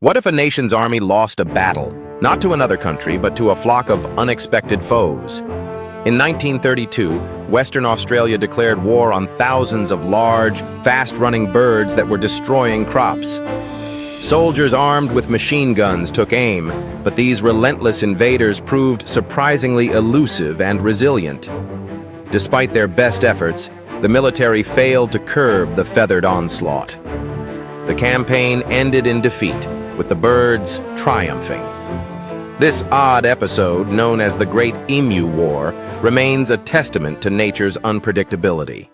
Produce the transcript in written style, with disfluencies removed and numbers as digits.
What if a nation's army lost a battle, not to another country, but to a flock of unexpected foes? In 1932, Western Australia declared war on thousands of large, fast-running birds that were destroying crops. Soldiers armed with machine guns took aim, but these relentless invaders proved surprisingly elusive and resilient. Despite their best efforts, the military failed to curb the feathered onslaught. The campaign ended in defeat, with the birds triumphing. This odd episode, known as the Great Emu War, remains a testament to nature's unpredictability.